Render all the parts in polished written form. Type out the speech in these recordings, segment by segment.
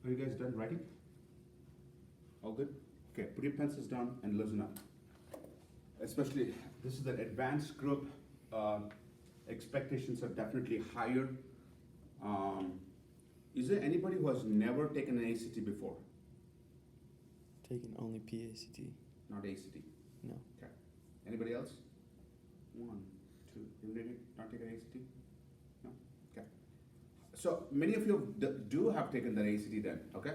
Are you guys done writing? All good? Okay, put your pencils down and listen up. Especially, this is an advanced group. Expectations are definitely higher. Is there anybody who has never taken an ACT before? Taking only PACT. Not ACT? No. Okay. Anybody else? 1, 2. You not taken ACT? No? Okay. So many of you do have taken that ACT then, okay?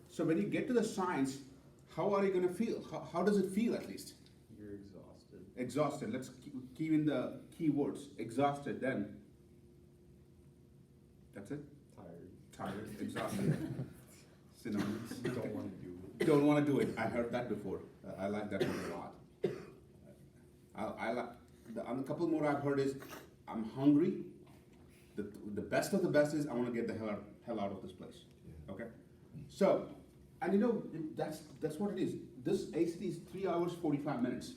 So when you get to the science, how are you going to feel? How does it feel at least? You're exhausted. Exhausted. Let's key in the key words. Exhausted, then. That's it? Tired, exhausted. Synonyms. Don't want to do it. Don't want to do it. I heard that before. I like that one a lot. I like a couple more I've heard is I'm hungry. The best of the best is I want to get the hell out of this place. Yeah. Okay. So, and you know that's what it is. This ACT is 3 hours 45 minutes.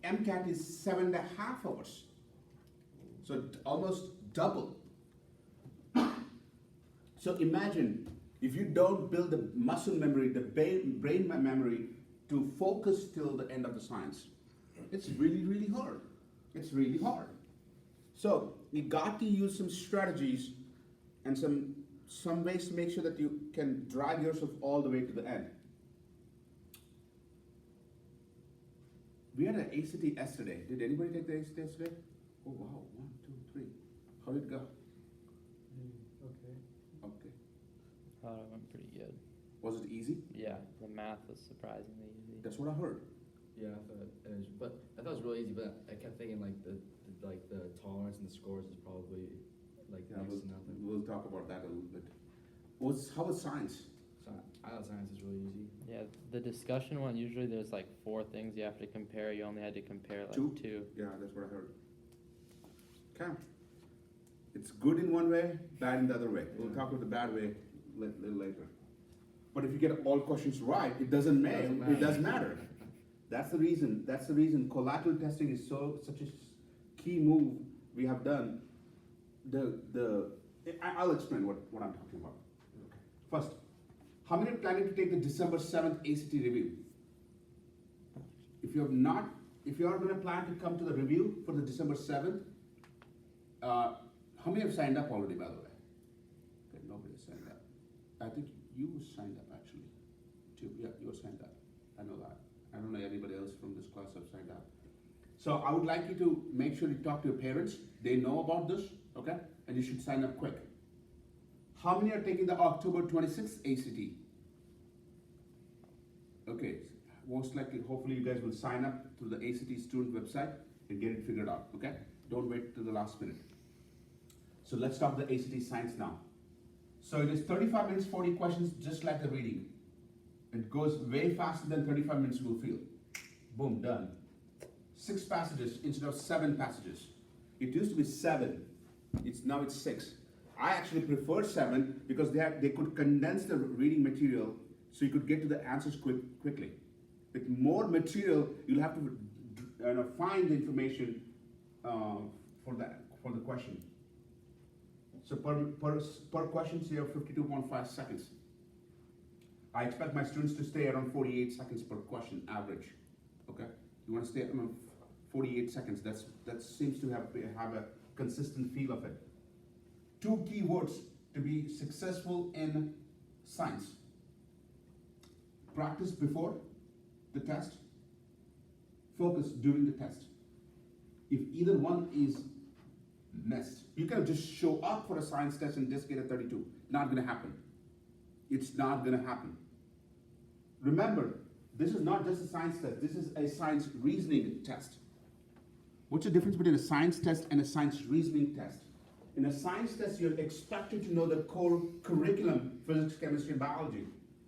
MCAT is 7.5 hours. So almost double. So imagine if you don't build the muscle memory, the brain memory to focus till the end of the science. It's really, really hard. It's really hard. So you got to use some strategies and some ways to make sure that you can drag yourself all the way to the end. We had an ACT yesterday. Did anybody take the ACT yesterday? Oh wow, 1, 2, 3. How did it go? Okay. Okay. I thought it went pretty good. Was it easy? Yeah, the math was surprisingly easy. That's what I heard. Yeah, I thought it was really easy, but I kept thinking like the tolerance and the scores is probably like next to nothing. We'll talk about that a little bit. How was science? So I thought science is really easy. Yeah, the discussion one, usually there's like 4 things you have to compare. You only had to compare like 2? 2. Yeah, that's what I heard. Okay. It's good in one way, bad in the other way. We'll talk about the bad way a little later. But if you get all questions right, it doesn't matter. It does matter. That's the reason. That's the reason collateral testing is such a key move we have done. I'll explain what I'm talking about. Okay. First, how many are planning to take the December 7th ACT review? If you are going to plan to come to the review for the December 7th, how many have signed up already, by the way? Okay, nobody has signed up. I think you signed up actually, too. Yeah, you were signed up. I know that. I don't know anybody else from this class have signed up. So I would like you to make sure you talk to your parents. They know about this, okay? And you should sign up quick. How many are taking the October 26th ACT? Okay, most likely, hopefully you guys will sign up through the ACT student website and get it figured out, okay? Don't wait till the last minute. So let's talk the ACT science now. So it is 35 minutes, 40 questions, just like the reading. It goes way faster than 35 minutes will feel. Boom, done. 6 passages instead of 7 passages. It used to be 7. Now it's 6. I actually prefer 7 because they could condense the reading material so you could get to the answers quickly. With more material, you'll have to find the information for the question. So per question, you have 52.5 seconds. I expect my students to stay around 48 seconds per question average. Okay, you want to stay around 48 seconds. That seems to have a consistent feel of it. 2 key words to be successful in science. Practice before the test. Focus during the test. If either one is missed, you can just show up for a science test and just get a 32. Not going to happen. It's not going to happen. Remember, this is not just a science test. This is a science reasoning test. What's the difference between a science test and a science reasoning test? In a science test, you're expected to know the core curriculum, physics, chemistry, and biology.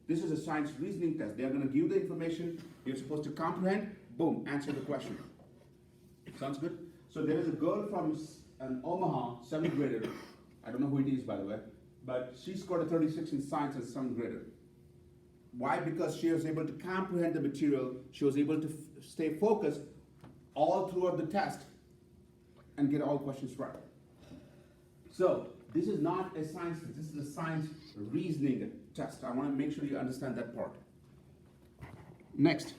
This is a science reasoning test. They're going to give you the information you're supposed to comprehend. Boom, answer the question. Sounds good? So there is a girl from an Omaha, 7th grader. I don't know who it is, by the way. But she scored a 36 in science as a 7th grader. Why? Because she was able to comprehend the material. She was able to stay focused all throughout the test and get all questions right. So this is not a science test. This is a science reasoning test. I want to make sure you understand that part. Next.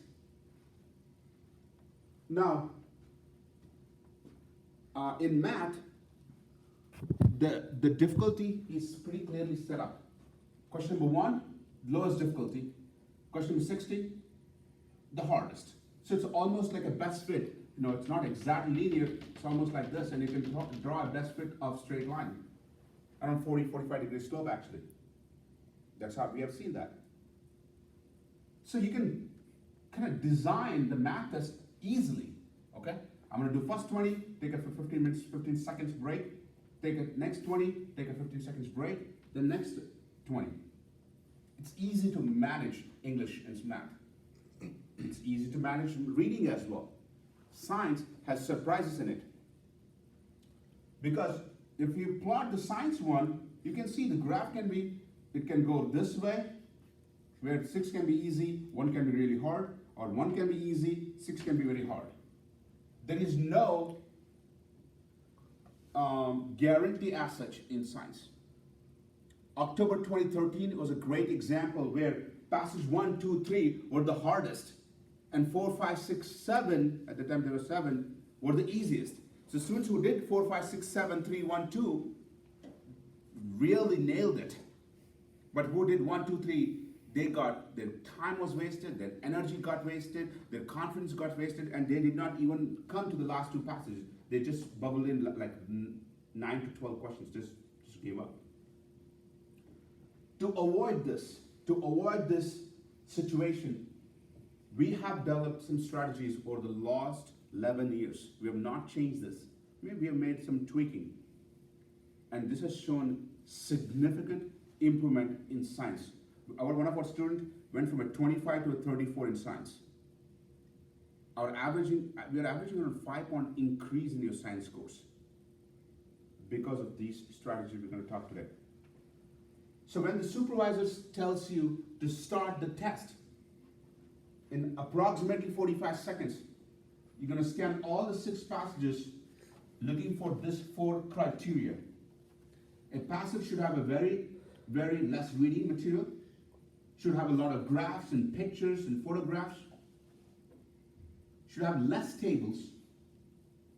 Now, in math, the difficulty is pretty clearly set up. Question number 1, lowest difficulty. Question number 60, the hardest. So it's almost like a best fit. You know, it's not exactly linear, it's almost like this, and you can draw a best fit of straight line. Around 40-45 degree slope actually. That's how we have seen that. So you can kind of design the math test easily, okay? I'm gonna do first 20, take a 15 minutes, 15 seconds break, take a next 20, take a 15 seconds break, the next 20. It's easy to manage English and math. It's easy to manage reading as well. Science has surprises in it. Because if you plot the science one, you can see the graph it can go this way, where 6 can be easy, 1 can be really hard, or 1 can be easy, 6 can be very hard. There is no guarantee as such in science. October 2013 was a great example where passage 1, 2, 3 were the hardest, and 4, 5, 6, 7, at the time there were 7, were the easiest. So students who did 4, 5, 6, 7, 3, 1, 2 really nailed it. But who did 1, 2, 3, their time was wasted, their energy got wasted, their confidence got wasted, and they did not even come to the last 2 passages. They just bubbled in like 9 to 12 questions, just gave up. To avoid this situation, we have developed some strategies for the last 11 years. We have not changed this. Maybe we have made some tweaking. And this has shown significant improvement in science. One of our students went from a 25 to a 34 in science. We are averaging around 5-point increase in your science scores because of these strategies we're going to talk today. So when the supervisor tells you to start the test, in approximately 45 seconds, you're going to scan all the 6 passages looking for this 4 criteria. A passage should have a very, very less reading material, should have a lot of graphs and pictures and photographs, should have less tables,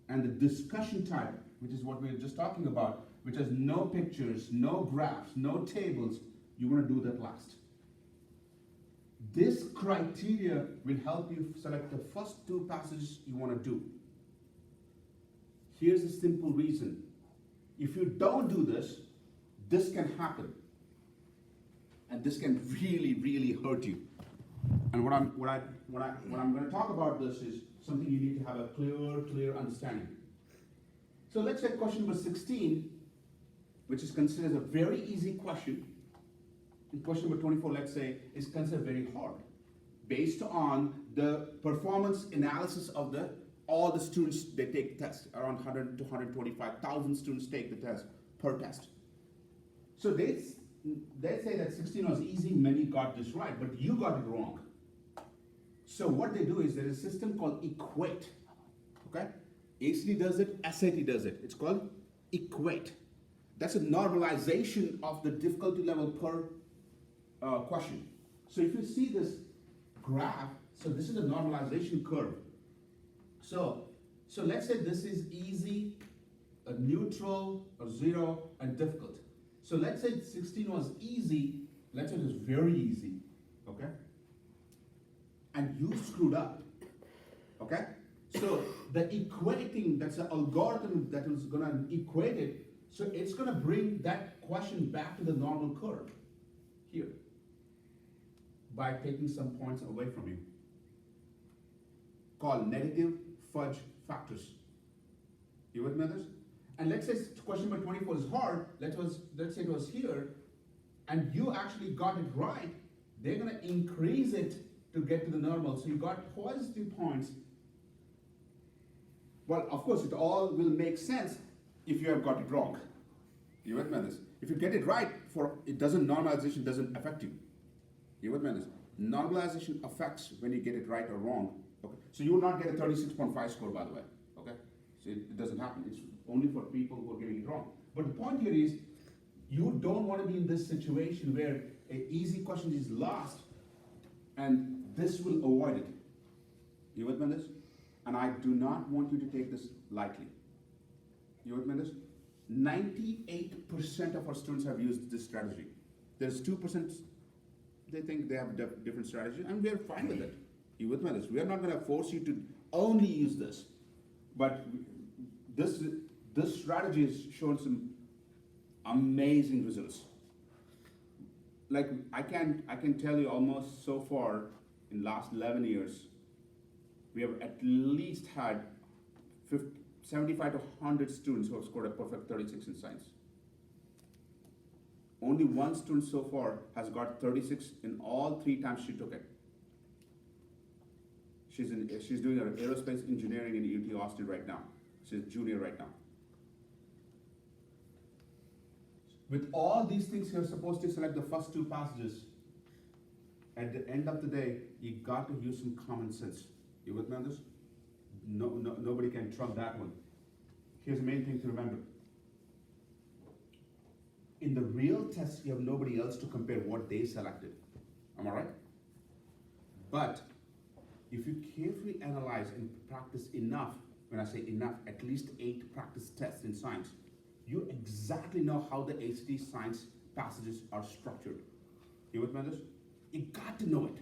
and the discussion type, which is what we were just talking about, which has no pictures, no graphs, no tables, you want to do that last. This criteria will help you select the first 2 passages you want to do. Here's a simple reason. If you don't do this, this can happen. And this can really, really hurt you. And what I'm going to talk about this is something you need to have a clear understanding. So let's take question number 16, which is considered a very easy question. And question number 24, let's say, is considered very hard, based on the performance analysis of all the students they take the test. Around 100 to 125,000 students take the test per test. So they say that 16 was easy, many got this right, but you got it wrong. So what they do is there's a system called Equate, okay? ACT does it, SAT does it. It's called Equate. That's a normalization of the difficulty level per question. So if you see this graph, so this is a normalization curve. So let's say this is easy, a neutral, a 0, and difficult. So let's say 16 was easy, let's say it was very easy, okay? And you screwed up, okay? So the equating, that's an algorithm that is gonna equate it, so it's gonna bring that question back to the normal curve here by taking some points away from you, called negative fudge factors. You with me on this? And let's say question number 24 is hard, let's say it was here, and you actually got it right, they're gonna increase it to get to the normal. So you got positive points. Well, of course, it all will make sense if you have got it wrong. You with me on this? If you get it right, normalization doesn't affect you. You with me on this? Normalization affects when you get it right or wrong. Okay. So you will not get a 36.5 score, by the way. Okay. So it doesn't happen. It's only for people who are getting it wrong. But the point here is, you don't want to be in this situation where an easy question is lost, and this will avoid it. You with me on this? And I do not want you to take this lightly. You with me on this? 98% of our students have used this strategy. There's 2%, they think they have a different strategy, and we're fine with it. You with me on this? We are not going to force you to only use this. But this strategy has shown some amazing results. Like I can tell you almost so far in last 11 years, we have at least had 75 to 100 students who have scored a perfect 36 in science. Only one student so far has got 36 in all 3 times she took it. She's doing her aerospace engineering in UT Austin right now. She's a junior right now. With all these things, you're supposed to select the first 2 passages. At the end of the day, you got to use some common sense. You with me on this? Nobody can trump that one. Here's the main thing to remember. In the real test, you have nobody else to compare what they selected. Am I right? But if you carefully analyze and practice enough, when I say enough, at least 8 practice tests in science, you exactly know how the ACT science passages are structured. You with me on this? You got to know it.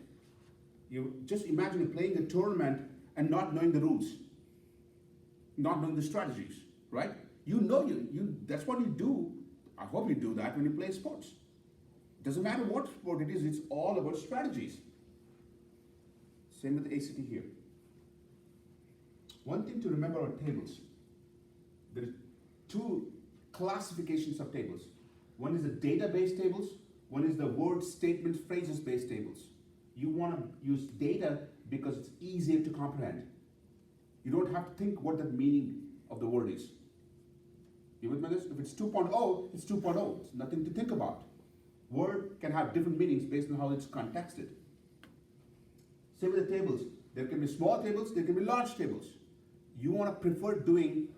You just imagine playing a tournament and not knowing the rules, not knowing the strategies, right? You know that's what you do. I hope you do that when you play sports. Doesn't matter what sport it is, it's all about strategies. Same with the ACT here. One thing to remember about tables, there are 2 classifications of tables. One is the data-based tables, one is the word, statement, phrases-based tables. You want to use data because it's easier to comprehend. You don't have to think what the meaning of the word is. You with me on this? If it's 2.0, it's 2.0. It's nothing to think about. Word can have different meanings based on how it's contexted. Same with the tables. There can be small tables, there can be large tables. You want to prefer doing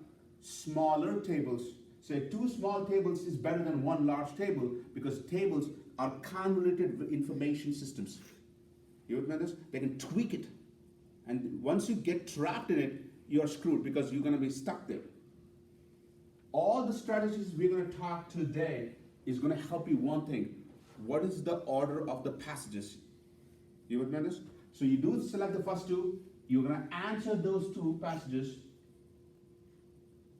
smaller tables. Say 2 small tables is better than 1 large table because tables are convoluted information systems. You with me on this? They can tweak it. And once you get trapped in it, you're screwed because you're going to be stuck there. All the strategies we're going to talk today is going to help you one thing. What is the order of the passages? You with me on this? So you do select the first 2. You're going to answer those 2 passages.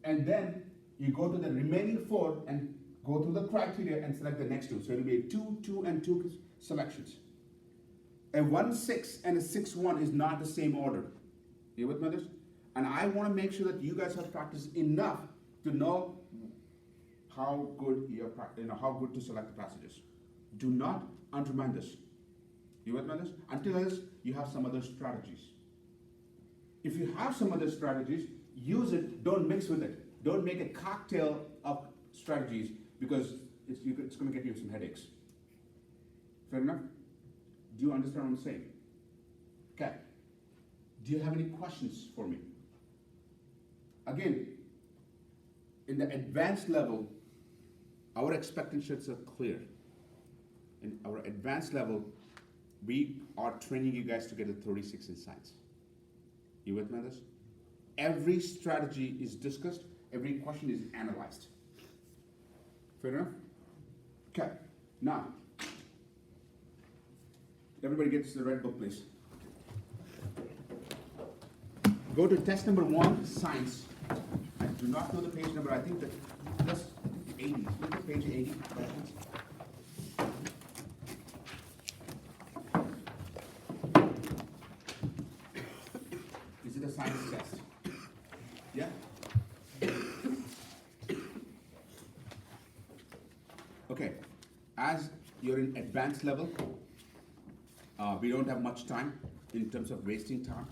And then you go to the remaining 4 and go through the criteria and select the next 2. So it'll be a 2, 2, and 2 selections. A 1-6 and a 6-1 is not the same order. You with me on this? And I want to make sure that you guys have practiced enough to know how good how good to select the passages. Do not undermine this. You with me on this? Until you have some other strategies. If you have some other strategies, use it. Don't mix with it. Don't make a cocktail of strategies because it's going to get you some headaches. Fair enough? Do you understand what I'm saying? Okay. Do you have any questions for me? Again, in the advanced level, our expectations are clear. In our advanced level, we are training you guys to get a 36 in science. You with me on this? Every strategy is discussed, every question is analyzed. Fair enough? Okay, now, everybody gets the red book, please. Go to test number 1, science. I do not know the page number, I think that's 80. Look at page 80. Is it a science test? Yeah? Okay, as you're in advanced level, we don't have much time in terms of wasting time.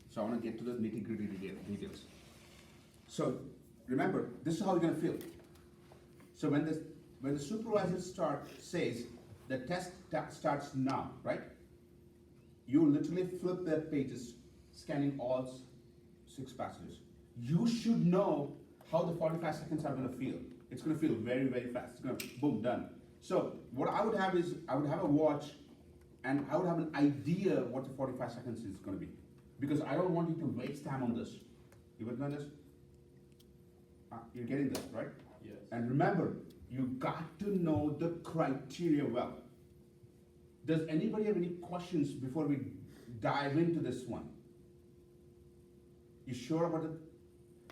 So I want to get to the nitty-gritty details. So remember, this is how you're going to feel. So when the supervisor says the test starts now, right? You literally flip the pages, scanning all 6 passages. You should know how the 45 seconds are going to feel. It's going to feel very, very fast. It's going to boom, done. So what I would have is, I would have a watch and I would have an idea what the 45 seconds is gonna be. Because I don't want you to waste time on this. You with me on this? You're getting this, right? Yes. And remember, you got to know the criteria well. Does anybody have any questions before we dive into this one? You sure about it?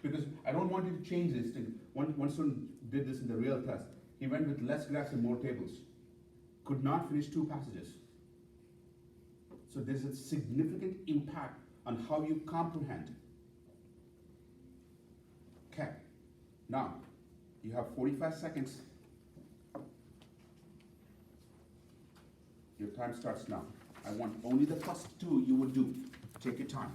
Because I don't want you to change this thing. One student did this in the real test. He went with less graphs and more tables. Could not finish 2 passages. So there's a significant impact on how you comprehend. Okay, now you have 45 seconds. Your time starts now. I want only the first 2 you will do. Take your time.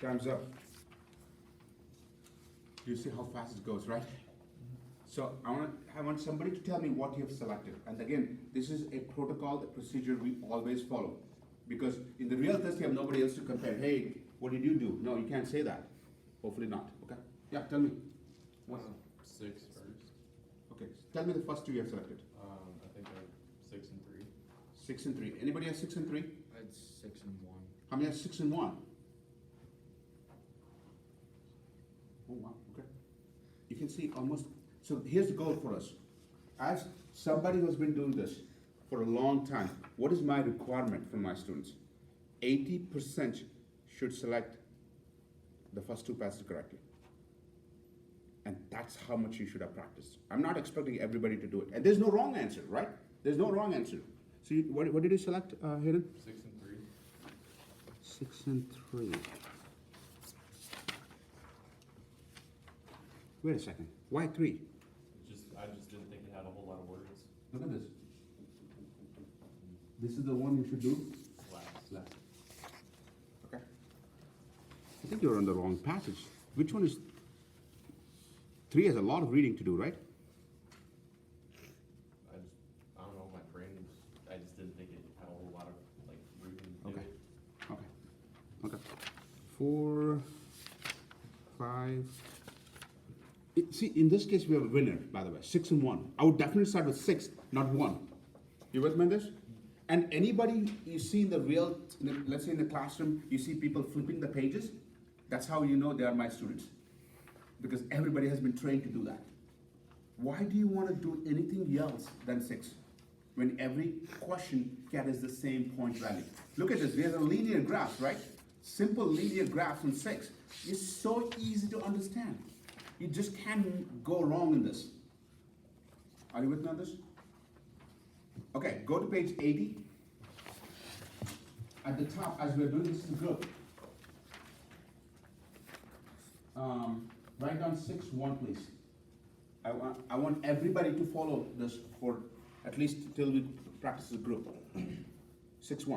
Time's up. You see how fast it goes, right? So I want somebody to tell me what you have selected. And again, this is a protocol, a procedure we always follow. Because in the real test, you have nobody else to compare. Hey, what did you do? No, you can't say that. Hopefully not, okay? Yeah, tell me. What? 6 first. Okay, tell me the first 2 you have selected. I think I'm 6 and 3. 6 and 3. Anybody has 6 and 3? I had 6 and 1. How many have 6 and 1? Oh, wow, okay. You can see almost, so here's the goal for us. As somebody who's been doing this for a long time, what is my requirement from my students? 80% should select the first 2 passages correctly. And that's how much you should have practiced. I'm not expecting everybody to do it. And there's no wrong answer, right? There's no wrong answer. So what did you select, Hayden? 6 and 3. 6 and 3. Wait a second. Why 3? I just didn't think it had a whole lot of words. Look at this. This is the one you should do Last. Okay. I think you're on the wrong passage. Which one is? 3 has a lot of reading to do, right? I don't know, my brain, I just didn't think it had a whole lot of, like, reading to Okay. it. Okay. Okay. 4, 5. See, in this case, we have a winner, by the way. 6 and 1. I would definitely start with 6, not 1. You with me on this? And anybody you see in the real, let's say in the classroom, you see people flipping the pages, that's how you know they are my students. Because everybody has been trained to do that. Why do you want to do anything else than 6? When every question carries the same point value. Look at this, we have a linear graph, right? Simple linear graphs on 6. It's so easy to understand. You just can't go wrong in this. Are you with me on this? Okay, go to page 80. At the top, as we're doing this in group, write down 6-1, please. I want everybody to follow this for at least till we practice the group. 6-1,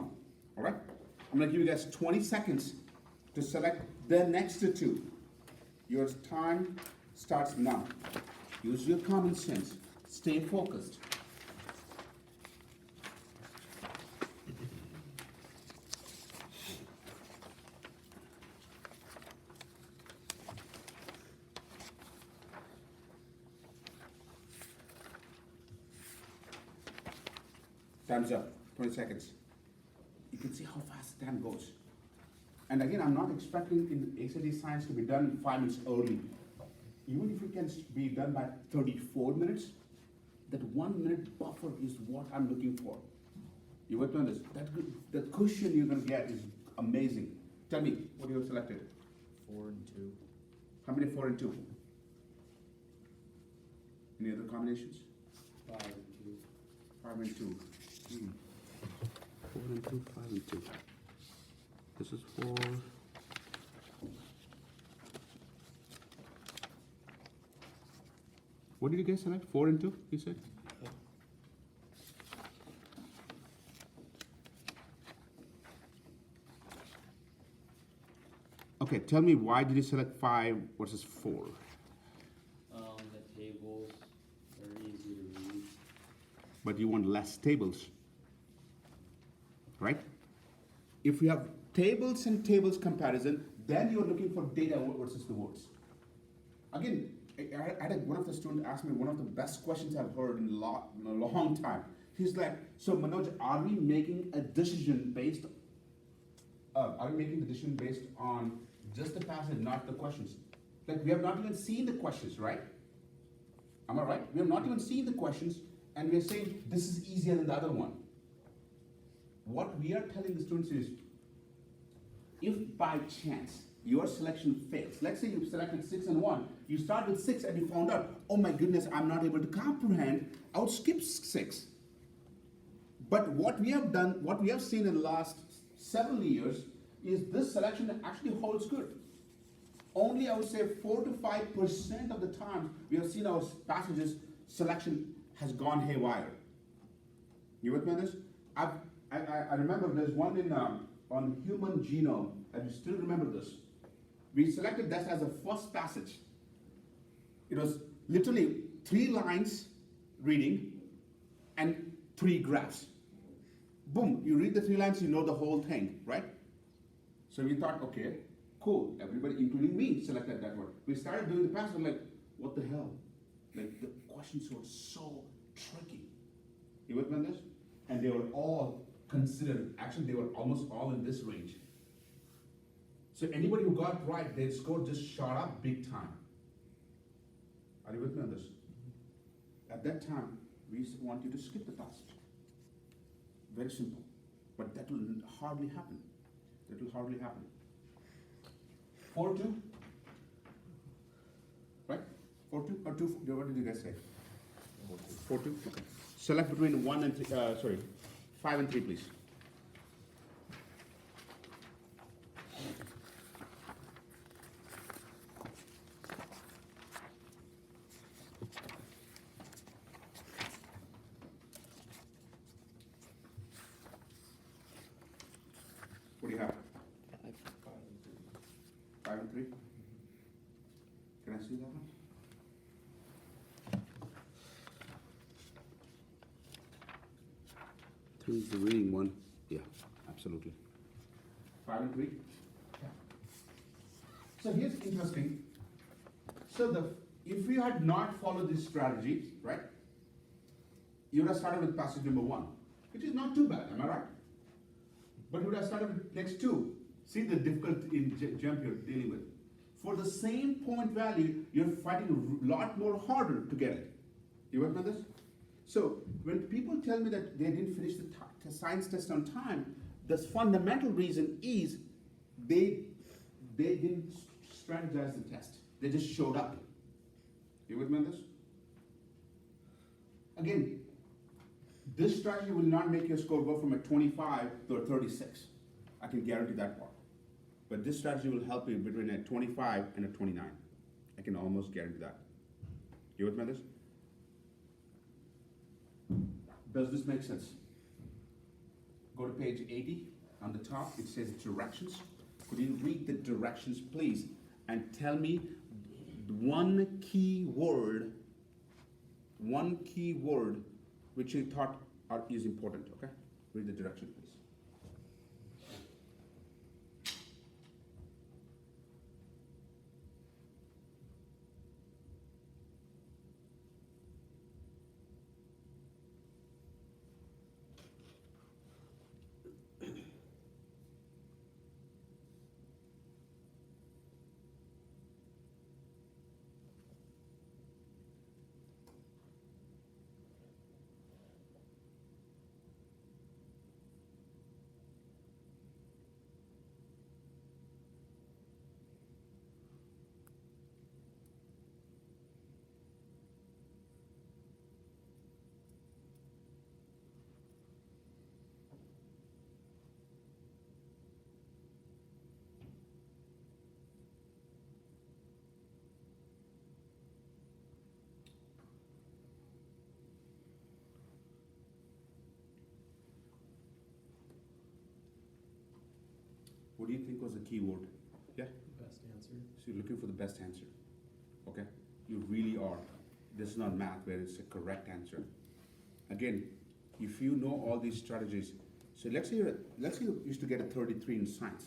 all right? I'm gonna give you guys 20 seconds to select the next 2. Your time starts now. Use your common sense. Stay focused. Time's up. 20 seconds. You can see how fast time goes. And again, I'm not expecting in ACT science to be done 5 minutes early. Even if it can be done by 34 minutes, that 1 minute buffer is what I'm looking for. You with me on this? The cushion you're gonna get is amazing. Tell me, what you have selected? 4 and 2. How many 4 and 2? Any other combinations? 5 and 2. 5 and 2. 4 and 2, 5 and 2. This is 4. What did you guys select? 4 and 2, you said? Okay, tell me why did you select 5 versus 4? The tables are easy to read. But you want less tables, right? If you have tables and tables comparison, then you're looking for data versus the words. Again, I had one of the students ask me one of the best questions I've heard in a long time. He's like, so Manoj, are we making a decision based on just the passage, not the questions? Like, we have not even seen the questions, right? Am I right? We have not even seen the questions, and we're saying this is easier than the other one. What we are telling the students is, if by chance your selection fails, let's say you've selected 6 and 1, you start with 6 and you found out, oh my goodness, I'm not able to comprehend, I would skip 6. But what we have done, what we have seen in the last several years, is this selection actually holds good. Only, I would say, 4 to 5% of the times we have seen our passages selection has gone haywire. You with me on this? I remember there's one in on human genome. I still remember this. We selected that as a first passage. It was literally 3 lines reading and 3 graphs. Boom, you read the 3 lines, you know the whole thing, right? So we thought, okay, cool, everybody, including me, selected that word. We started doing the passage, like, what the hell? Like, the questions were so tricky. You with me on this? And they were all considered, actually they were almost all in this range. So anybody who got right, their score just shot up big time. Are you with me on this? At that time, we want you to skip the passage. Very simple. But that will hardly happen. That will hardly happen. 4-2? Right? 4-2 or 2? What did you guys say? 4-2? Okay. Select between 1 and 3, 5 and 3, please. What do you have? 5 and 3? Can I see that one? Three is the winning one. Yeah, absolutely. 5 and 3? Yeah. So here's interesting. So if you had not followed this strategy, right, you would have started with passage number 1, which is not too bad, am I right? But you would have started with next 2. See the difficulty in jump you're dealing with. For the same point value, you're fighting a lot more harder to get it. You with me on this? So when people tell me that they didn't finish the science test on time, the fundamental reason is they didn't strategize the test. They just showed up. You with me on this? Again, this strategy will not make your score go from a 25 to a 36. I can guarantee that part. But this strategy will help you between a 25 and a 29. I can almost guarantee that. You with me on this? Does this make sense? Go to page 80. On the top, it says directions. Could you read the directions, please? And tell me one key word which you thought is important, okay? Read the direction, please. What do you think was the key word? Yeah? Best answer. So you're looking for the best answer. Okay? You really are. This is not math where it's a correct answer. Again, if you know all these strategies, so let's say you used to get a 33 in science.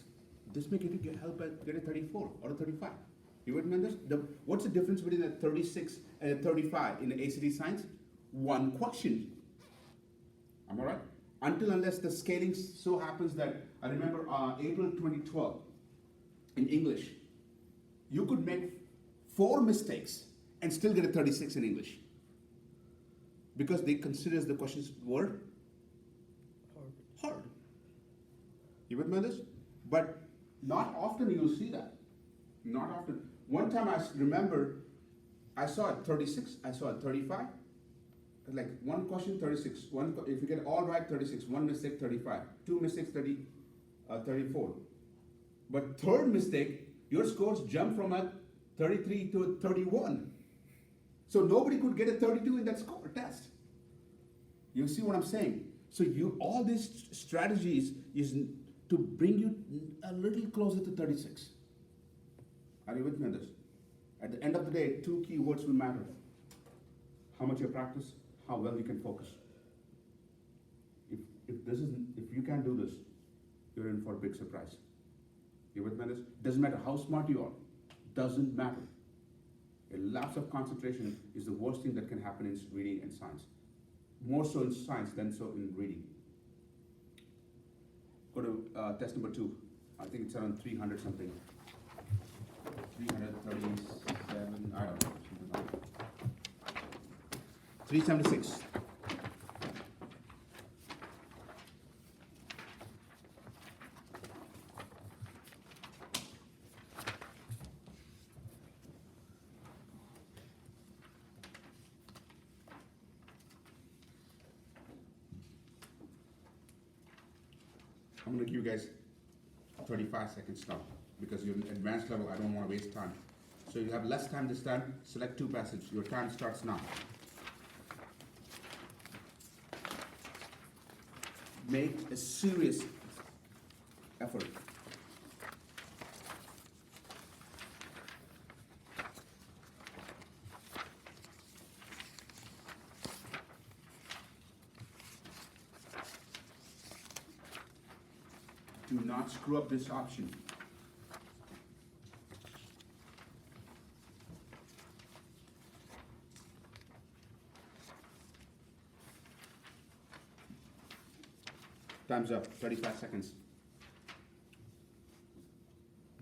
This may help get a 34 or a 35. You would remember this? What's the difference between a 36 and a 35 in the ACT science? One question. Am I right? Until unless the scaling so happens that, I remember April 2012 in English, you could make 4 mistakes and still get a 36 in English. Because they consider the questions were hard. You with me on this? But not often you'll see that. Not often. One time I remember, I saw a 36, I saw a 35. Like one question, 36. If you get all right, 36. One mistake, 35. 2 mistakes, 34. But third mistake, your scores jump from a 33 to a 31. So nobody could get a 32 in that test. You see what I'm saying? So all these strategies is to bring you a little closer to 36. Are you with me on this? At the end of the day, 2 key words will matter. How much you practice, how well you can focus. If you can't do this, you're in for a big surprise. You with me on this? Doesn't matter how smart you are. Doesn't matter. A lapse of concentration is the worst thing that can happen in reading and science. More so in science than so in reading. Go to test number 2. I think it's around 300 something. 337, I don't know. Something like that. 376. I'm going to give you guys 35 seconds now because you're in advanced level. I don't want to waste time. So you have less time this time. Select 2 passages. Your time starts now. Make a serious effort. Do not screw up this option. Time's up, 35 seconds.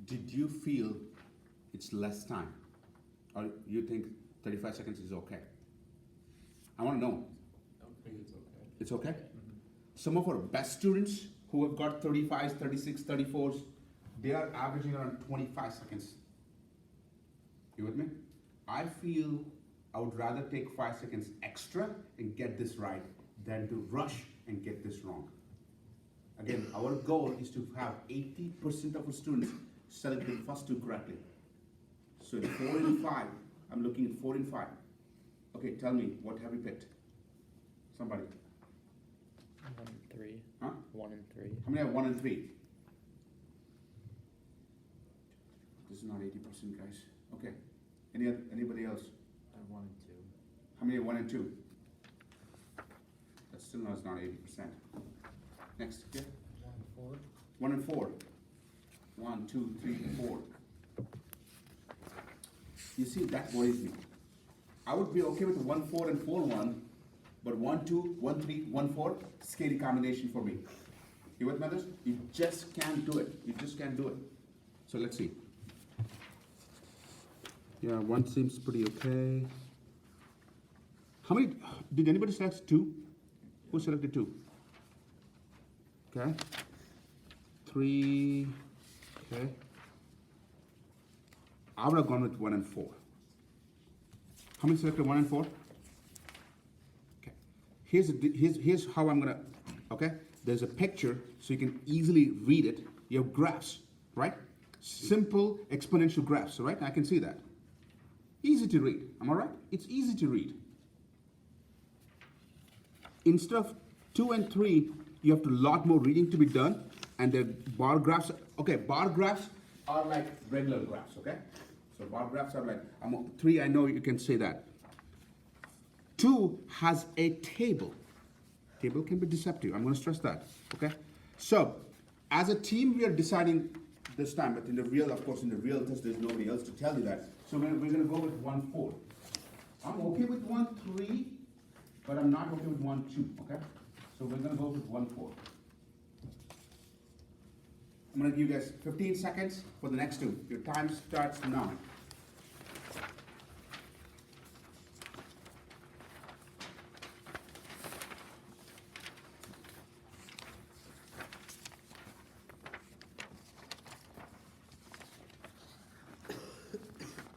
Did you feel it's less time? Or you think 35 seconds is okay? I want to know. I don't think it's okay. It's okay? Some of our best students who have got 35s, 36, 34s, they are averaging around 25 seconds. You with me? I feel I would rather take 5 seconds extra and get this right than to rush and get this wrong. Again, our goal is to have 80% of our students select the first 2 correctly. So in 4 and 5, I'm looking at 4 and 5. Okay, tell me, what have you picked? Somebody. 1 and 3. Huh? 1 and 3. How many have 1 and 3? This is not 80%, guys. Okay. Anybody else? I have 1 and 2. How many have 1 and 2? That still not 80%. Next, yeah? 1 and 4. 1 and 4. 1, 2, 3, 4. You see, that worries me. I would be okay with 1, 4 and 4, 1, but 1, 2, 1, 3, 1, 4, scary combination for me. You with me, others? You just can't do it. You just can't do it. So let's see. Yeah, 1 seems pretty okay. How many, did anybody select 2? Who selected 2? Okay. 3, okay. I would have gone with 1 and 4. How many selected 1 and 4? Okay. Here's how I'm gonna, okay? There's a picture so you can easily read it. You have graphs, right? Simple exponential graphs, right? I can see that. Easy to read, am I right? It's easy to read. Instead of 2 and 3, you have a lot more reading to be done, and the bar graphs, okay, bar graphs are like regular graphs, okay? So bar graphs are like, 3, I know you can say that. 2 has a table. Table can be deceptive, I'm gonna stress that, okay? So, as a team, we are deciding this time, but in the real, of course, in the real test, there's nobody else to tell you that. So we're gonna go with 1, 4. I'm okay with 1, 3, but I'm not okay with 1, 2, okay? So we're gonna go with 1, 4. I'm gonna give you guys 15 seconds for the next 2. Your time starts now.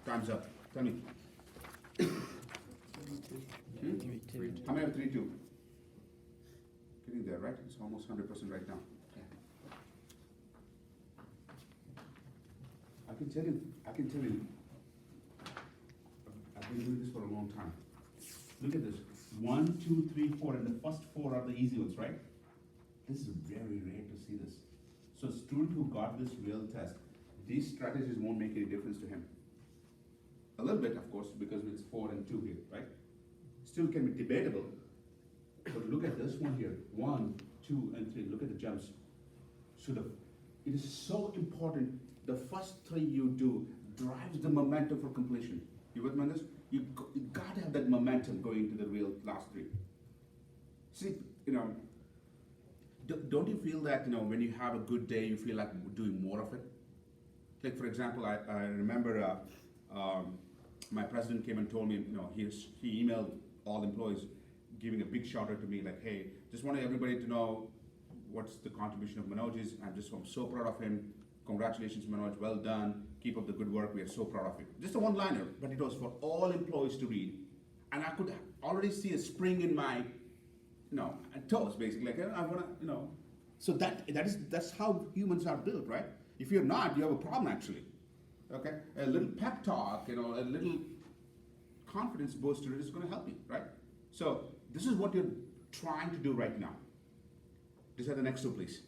Time's up. Tell me. 3, 2. How many have 3, 2? Getting there, right? It's almost 100% right now. I can tell you, I've been doing this for a long time. Look at this. 1, 2, 3, 4, and the first 4 are the easy ones, right? This is very rare to see this. So a student who got this real test, these strategies won't make any difference to him. A little bit, of course, because it's 4 and 2 here, right? Still can be debatable. But look at this one here. 1, 2, and 3. Look at the jumps. So it is so important. The first 3 you do drives the momentum for completion. You with me on this? You gotta have that momentum going to the real last 3. See, don't you feel that, when you have a good day, you feel like doing more of it? Like, for example, I remember my president came and told me, he emailed all employees giving a big shout out to me, like, hey, just wanted everybody to know what's the contribution of Manoj's. I'm so proud of him. Congratulations, Manoj, well done. Keep up the good work. We are so proud of you. Just a one-liner, but it was for all employees to read. And I could already see a spring in my, toes, basically. Like, I wanna, So that's how humans are built, right? If you're not, you have a problem, actually. Okay? A little pep talk, a little confidence booster is gonna help you, right? So this is what you're trying to do right now. These are the next 2, please.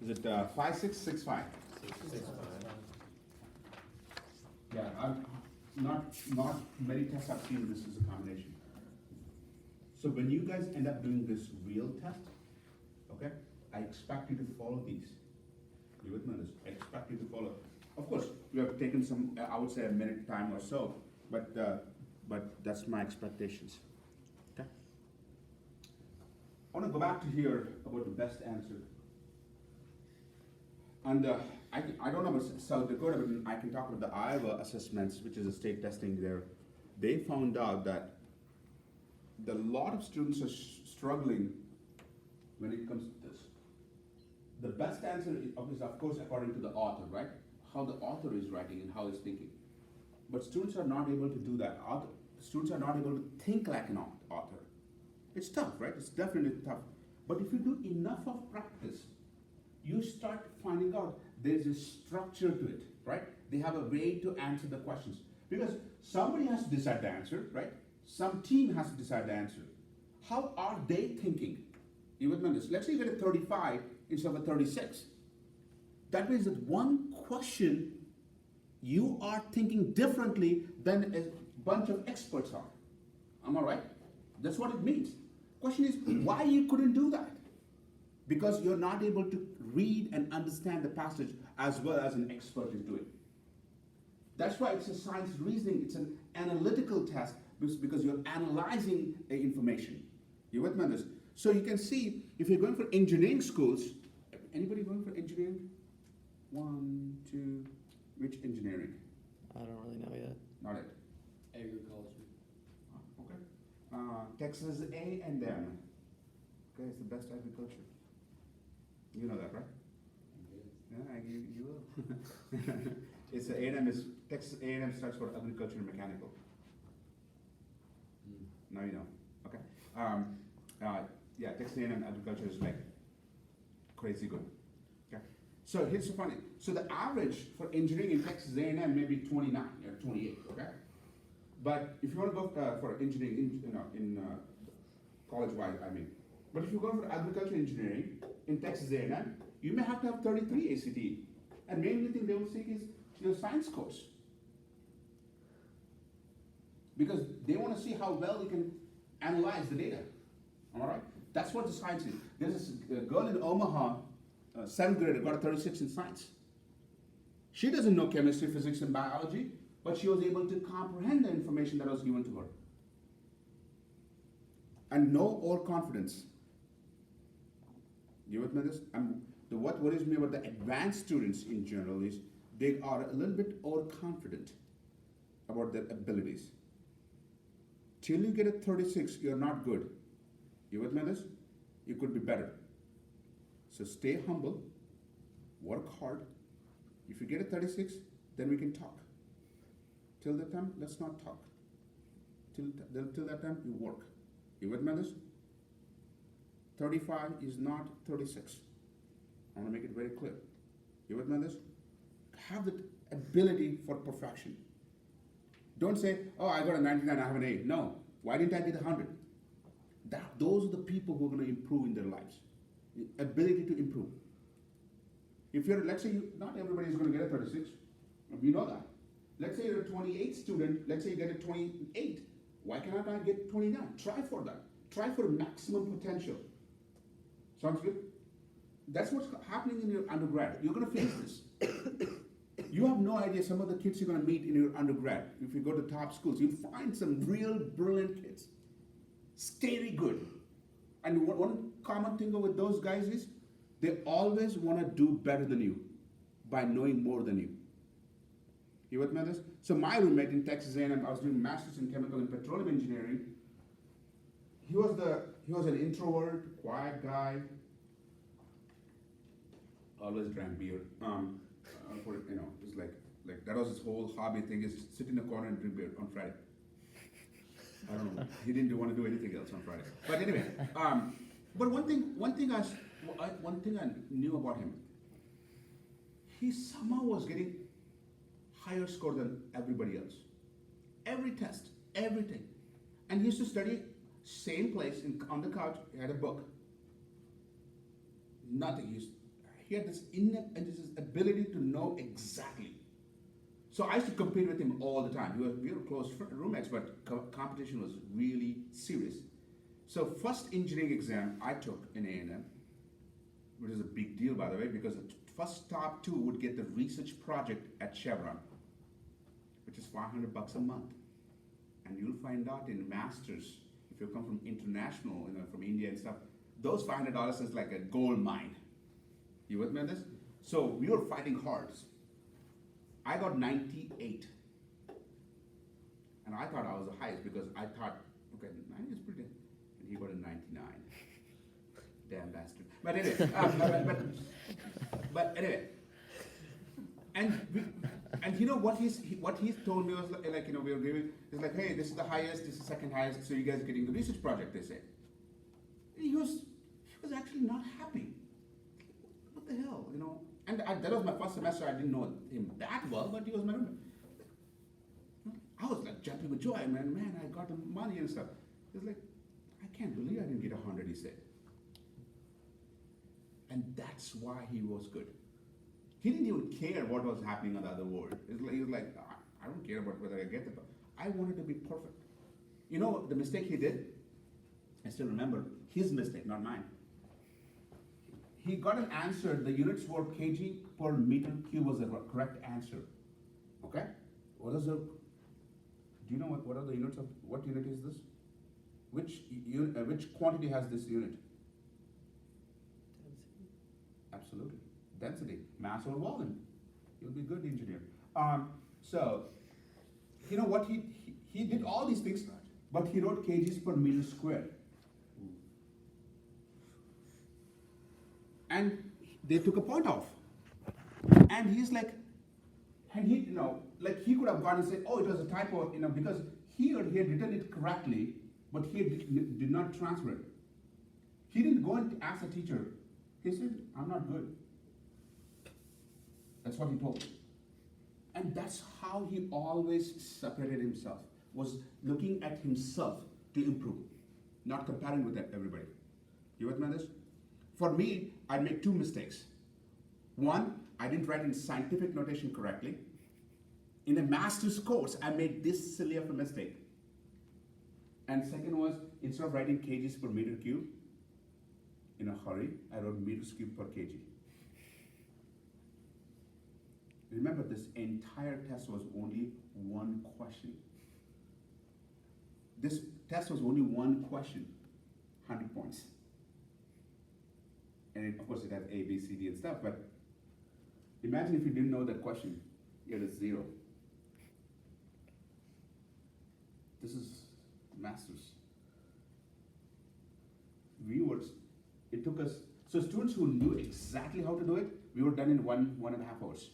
Is it 5, 6, 6, 5? 6, 5. Yeah, not many tests I've seen this is a combination. So when you guys end up doing this real test, okay, I expect you to follow these. You with me on this? I expect you to follow. Of course, you have taken some, I would say a minute time or so, but that's my expectations. Okay. I want to go back to here about the best answer. And I don't know about South Dakota, but I can talk about the Iowa assessments, which is a state testing there. They found out that a lot of students are struggling when it comes to this. The best answer is, of course, according to the author, right? How the author is writing and how he's thinking. But students are not able to do that. Students are not able to think like an author. It's tough, right? It's definitely tough. But if you do enough of practice, you start finding out there's a structure to it, right? They have a way to answer the questions. Because somebody has to decide the answer, right? Some team has to decide the answer. How are they thinking? You with me on this? Let's say you get a 35 instead of a 36. That means that one question you are thinking differently than a bunch of experts are. Am I right? That's what it means. Question is, why you couldn't do that? Because you're not able to read and understand the passage as well as an expert is doing. That's why it's a science reasoning. It's an analytical test because you're analyzing the information. You with me on this? So you can see, if you're going for engineering schools, anybody going for engineering? 1, 2, which engineering? I don't really know yet. Not it. Agriculture. Okay. Texas A&M. Okay, it's the best agriculture. You know that, right? Yeah, you will. It's A&M is Texas A&M stands for agriculture and mechanical. Now you know. Okay. Yeah, Texas A&M agriculture is like crazy good. Okay. So here's the funny. So the average for engineering in Texas A&M may be 29 or 28. Okay. But if you want to go for engineering, in college-wise, I mean. But if you go for agriculture engineering in Texas A&M, you may have to have 33 ACT. And mainly thing they will seek is your science course. Because they want to see how well you can analyze the data. All right? That's what the science is. There's a girl in Omaha, 7th grader, got a 36 in science. She doesn't know chemistry, physics, and biology, but she was able to comprehend the information that was given to her. And know all confidence. You with me this? What worries me about the advanced students in general is they are a little bit overconfident about their abilities. Till you get a 36, you're not good. You with me this? You could be better. So stay humble, work hard. If you get a 36, then we can talk. Till that time, let's not talk. Till that time, you work. You with me this? 35 is not 36. I want to make it very clear. You with me this? Have the ability for perfection. Don't say, oh, I got a 99, I have an 8. No. Why didn't I get 100? Those are the people who are going to improve in their lives. The ability to improve. If you're, let's say, not everybody is going to get a 36. We know that. Let's say you're a 28 student. Let's say you get a 28. Why cannot I get 29? Try for that. Try for maximum potential. Sounds good? That's what's happening in your undergrad. You're going to face this. You have no idea some of the kids you're going to meet in your undergrad. If you go to top schools, you'll find some real brilliant kids. Scary good. And one common thing with those guys is they always want to do better than you by knowing more than you. You with me on this? So my roommate in Texas A&M, I was doing masters in chemical and petroleum engineering. He was an introvert, quiet guy. Always drank beer. Just like that was his whole hobby thing, is sit in a corner and drink beer on Friday. I don't know. He didn't want to do anything else on Friday. But anyway, but one thing I knew about him, he somehow was getting higher score than everybody else. Every test, everything. And he used to study same place on the couch. He had a book. Nothing. He had this ability to know exactly. So I used to compete with him all the time. We were close roommates, but competition was really serious. So first engineering exam I took in A&M, which is a big deal, by the way, because the first top 2 would get the research project at Chevron, which is $500 a month. And you'll find out in masters, if you come from international, from India and stuff, those $500 is like a gold mine. You with me on this? So we were fighting hard. I got 98. And I thought I was the highest because I thought, okay, 90 is pretty good. And he got a 99. Damn bastard. But anyway, but anyway. And you know what he told me was like we were giving, it's like, hey, this is the highest, this is the second highest, so you guys are getting the research project, they said. He was actually not happy. What the hell, And that was my first semester. I didn't know him that well, but he was my roommate. I was like jumping with joy, man, I got the money and stuff. He was like, I can't believe I didn't get 100, he said. And that's why he was good. He didn't even care what was happening on the other world. He was like, I don't care about whether I get it. I wanted to be perfect. You know the mistake he did? I still remember his mistake, not mine. He got an answer, the units were kg per meter cube was the correct answer. Okay? Do you know what are the units of, what unit is this? Which quantity has this unit? Absolutely. Density, mass or volume. You'll be a good engineer. So, you know what, he did all these things, but he wrote kgs per meter squared. And they took a point off. And he's like, and he, he could have gone and said, oh, it was a typo, because here he had written it correctly, but he did not transfer it. He didn't go and ask the teacher. He said, I'm not good. That's what he told me. And that's how he always separated himself. was looking at himself to improve, not comparing with everybody. You with me on this? For me, I make two mistakes. One, I didn't write in scientific notation correctly. In a master's course, I made this silly of a mistake. And second was, instead of writing kgs per meter cube, in a hurry, I wrote meters cube per kg. Remember, this entire test was only one question. This test was only one question, 100 points. And of course it has A, B, C, D and stuff, but imagine if you didn't know that question, you had a 0. This is masters. Viewers, it took us, so students who knew exactly how to do it, we were done in 1.5 hours.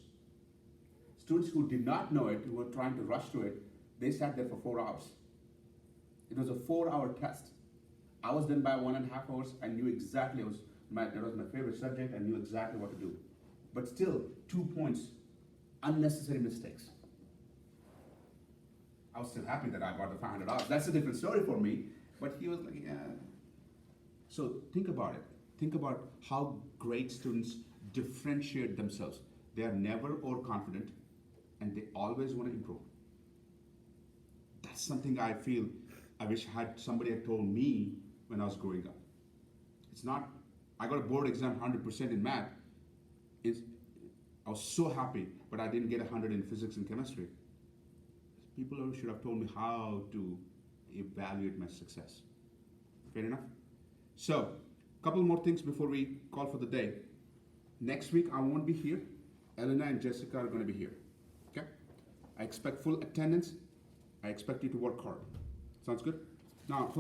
Students who did not know it, who were trying to rush to it, they sat there for 4 hours. It was a 4-hour test. I was done by 1.5 hours. I knew exactly, that was my favorite subject. I knew exactly what to do. But still, 2 points, unnecessary mistakes. I was still happy that I got the $500. That's a different story for me. But he was like, yeah. So think about it. Think about how great students differentiate themselves. They are never overconfident, and they always want to improve. That's something I feel I wish somebody had told me when I was growing up. It's not, I got a board exam 100% in math. I was so happy, but I didn't get 100 in physics and chemistry. People should have told me how to evaluate my success. Fair enough? So, a couple more things before we call for the day. Next week, I won't be here. Elena and Jessica are going to be here. Okay? I expect full attendance. I expect you to work hard. Sounds good? Now, hold